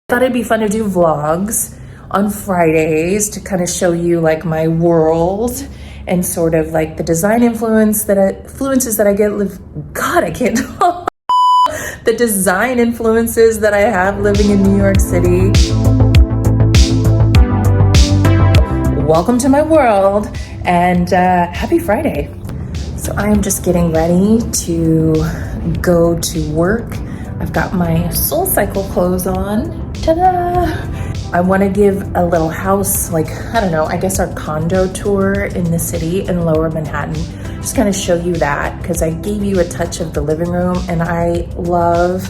Thought it'd be fun to do vlogs on Fridays to kind of show you like my world and sort of like the design influences that I get. God, I can't talk. The design influences that I have living in New York City. Welcome to my world and happy Friday. So I'm just getting ready to go to work. I've got my SoulCycle clothes on. Ta-da! I want to give a little house, like, I don't know, I guess our condo tour in the city in Lower Manhattan. Just kind of show you that because I gave you a touch of the living room and I love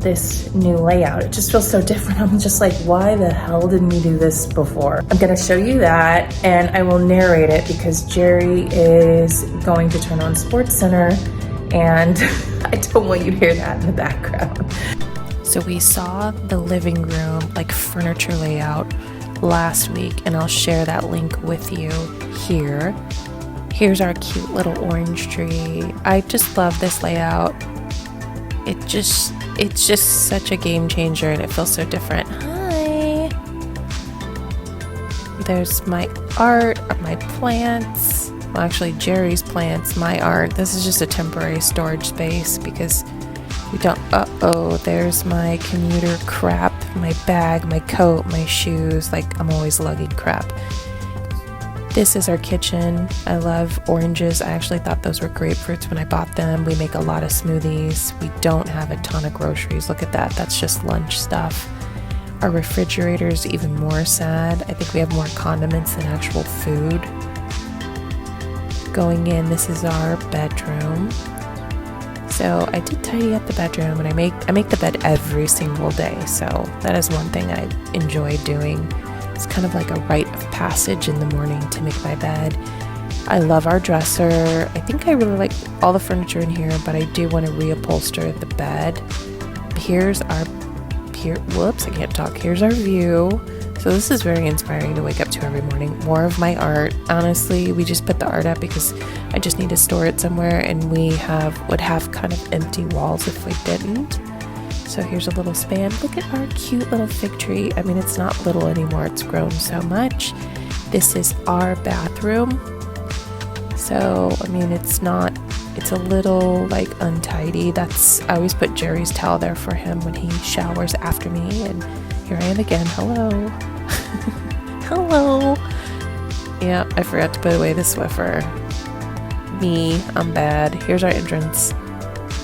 this new layout. It just feels so different. I'm just like, why the hell didn't we do this before? I'm gonna show you that and I will narrate it because Jerry is going to turn on SportsCenter and I don't want you to hear that in the background. So we saw the living room, like furniture layout last week, and I'll share that link with you here. Here's our cute little orange tree. I just love this layout. It's just such a game changer and it feels so different. Hi. There's my art, my plants. Well, actually Jerry's plants, my art. This is just a temporary storage space because we don't, there's my commuter crap, my bag, my coat, my shoes, like I'm always lugging crap. This is our kitchen. I love oranges. I actually thought those were grapefruits when I bought them. We make a lot of smoothies. We don't have a ton of groceries. Look at that. That's just lunch stuff. Our refrigerator is even more sad. I think we have more condiments than actual food. Going in, this is our bedroom. So I did tidy up the bedroom and I make the bed every single day. So that is one thing I enjoy doing. It's kind of like a rite of passage in the morning to make my bed. I love our dresser. I think I really like all the furniture in here, but I do want to reupholster the bed. Here's our view. So this is very inspiring to wake up to every morning. More of my art. Honestly, we just put the art up because I just need to store it somewhere and we would have kind of empty walls if we didn't. So here's a little span. Look at our cute little fig tree. I mean, it's not little anymore. It's grown so much. This is our bathroom. So, I mean, it's a little like untidy. I always put Jerry's towel there for him when he showers after me. And here I am again. Hello. Hello. Yeah, I forgot to put away the Swiffer. Me, I'm bad. Here's our entrance.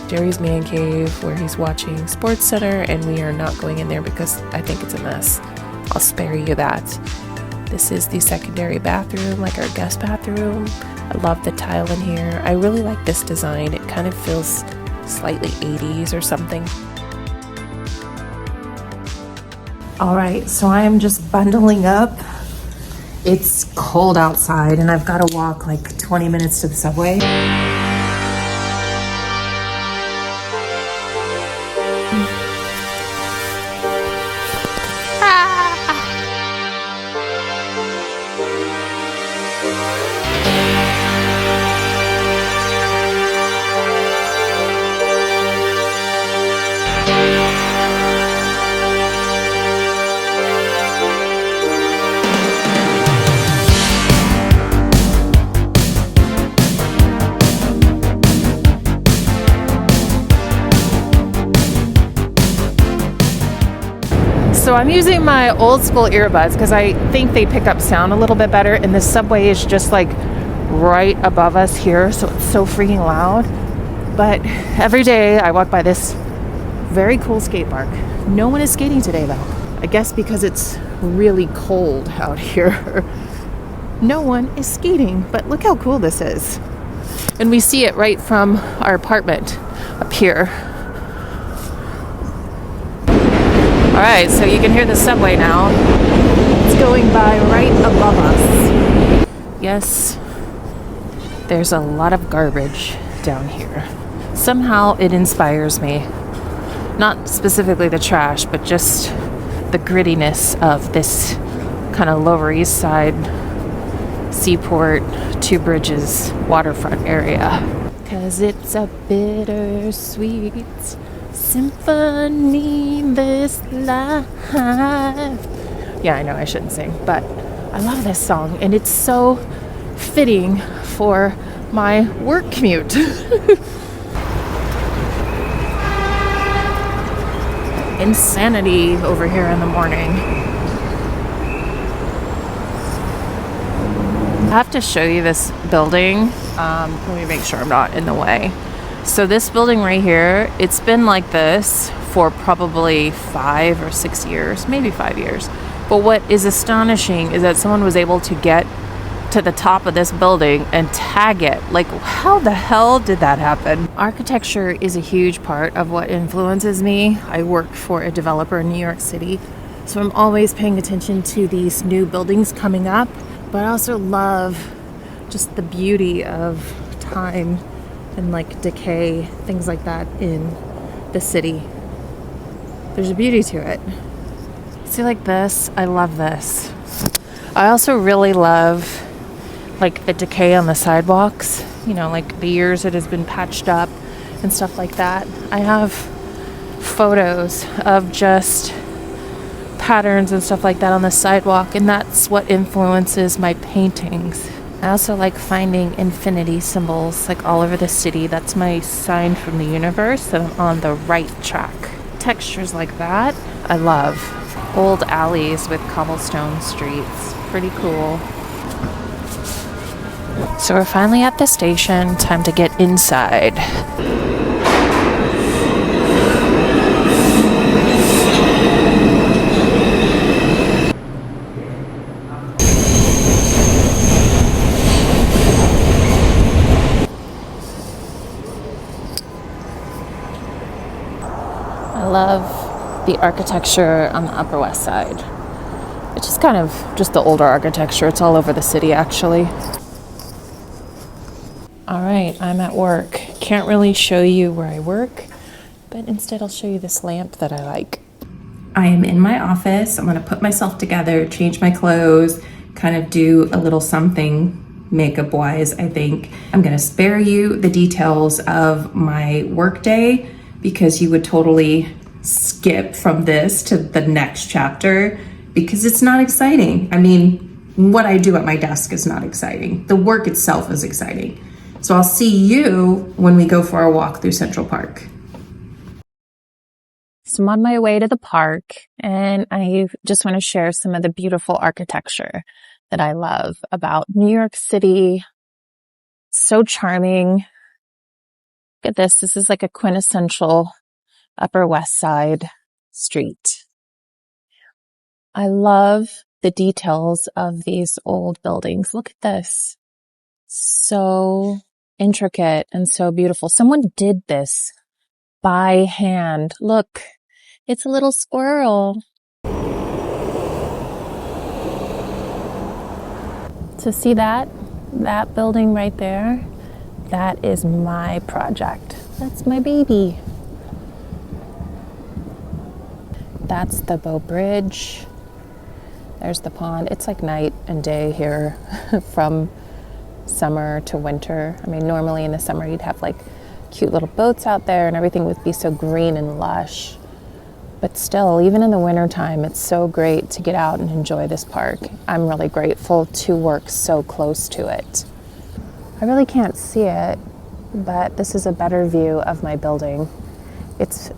Jerry's man cave where he's watching SportsCenter, and we are not going in there because I think it's a mess. I'll spare you that. This is the secondary bathroom, like our guest bathroom. I love the tile in here. I really like this design. It kind of feels slightly 80s or something. All right, so I am just bundling up. It's cold outside and I've got to walk like 20 minutes to the subway. So I'm using my old school earbuds because I think they pick up sound a little bit better, and the subway is just like right above us here, so it's so freaking loud. But every day I walk by this very cool skate park. No one is skating today though. I guess because it's really cold out here. No one is skating, but look how cool this is. And we see it right from our apartment up here. All right, so you can hear the subway now. It's going by right above us. Yes, there's a lot of garbage down here. Somehow it inspires me. Not specifically the trash, but just the grittiness of this kind of Lower East Side, Seaport, Two Bridges, waterfront area. 'Cause it's a bittersweet symphony this life. Yeah, I know I shouldn't sing, but I love this song, and it's so fitting for my work commute. Insanity over here in the morning. I have to show you this building. Let me make sure I'm not in the way. So this building right here, it's been like this for probably 5 or 6 years, maybe 5 years. But what is astonishing is that someone was able to get to the top of this building and tag it. Like, how the hell did that happen? Architecture is a huge part of what influences me. I work for a developer in New York City, so I'm always paying attention to these new buildings coming up. But I also love just the beauty of time and like decay, things like that in the city. There's a beauty to it. See, like this, I love this. I also really love like the decay on the sidewalks, you know, like the years it has been patched up and stuff like that. I have photos of just patterns and stuff like that on the sidewalk, and that's what influences my paintings. I also like finding infinity symbols like all over the city. That's my sign from the universe that I'm on the right track. Textures like that, I love. Old alleys with cobblestone streets, pretty cool. So we're finally at the station, time to get inside. I love the architecture on the Upper West Side. It's just kind of just the older architecture. It's all over the city, actually. All right, I'm at work. Can't really show you where I work, but instead I'll show you this lamp that I like. I am in my office. I'm gonna put myself together, change my clothes, kind of do a little something makeup-wise, I think. I'm gonna spare you the details of my workday because you would totally skip from this to the next chapter because it's not exciting. I mean, what I do at my desk is not exciting. The work itself is exciting. So I'll see you when we go for our walk through Central Park. So I'm on my way to the park, and I just want to share some of the beautiful architecture that I love about New York City. So charming. Look at this. This is like a quintessential Upper West Side street. I love the details of these old buildings. Look at this. So intricate and so beautiful. Someone did this by hand. Look, it's a little squirrel. So see that building right there? That is my project. That's my baby. That's the Bow Bridge. There's the pond. It's like night and day here from summer to winter. I mean, normally in the summer you'd have like cute little boats out there and everything would be so green and lush. But still, even in the wintertime, it's so great to get out and enjoy this park. I'm really grateful to work so close to it. I really can't see it, but this is a better view of my building.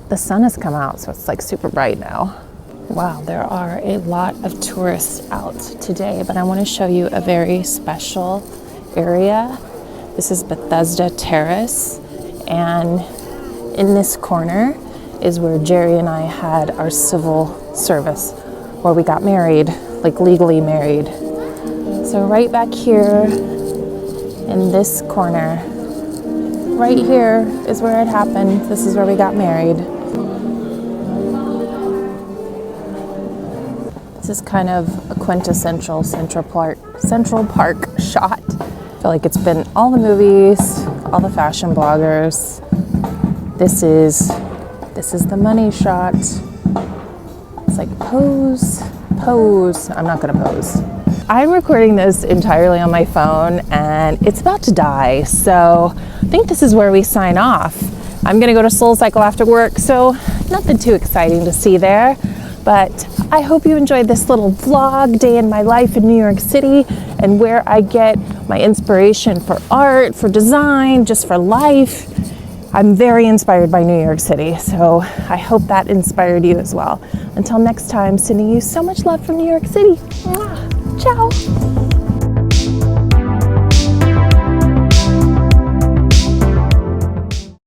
The sun has come out, so it's like super bright now. Wow, there are a lot of tourists out today, but I want to show you a very special area. This is Bethesda Terrace, and in this corner is where Jerry and I had our civil service, where we got married, like legally married. So right back here in this corner, right here is where it happened. This is where we got married. This is kind of a quintessential Central Park shot. I feel like it's been all the movies, all the fashion bloggers. This is the money shot. It's like pose. I'm not gonna pose. I'm recording this entirely on my phone and it's about to die. So I think this is where we sign off. I'm gonna go to Soul Cycle after work, so nothing too exciting to see there. But I hope you enjoyed this little vlog, day in my life in New York City, and where I get my inspiration for art, for design, just for life. I'm very inspired by New York City, so I hope that inspired you as well. Until next time, sending you so much love from New York City. Mwah. Ciao.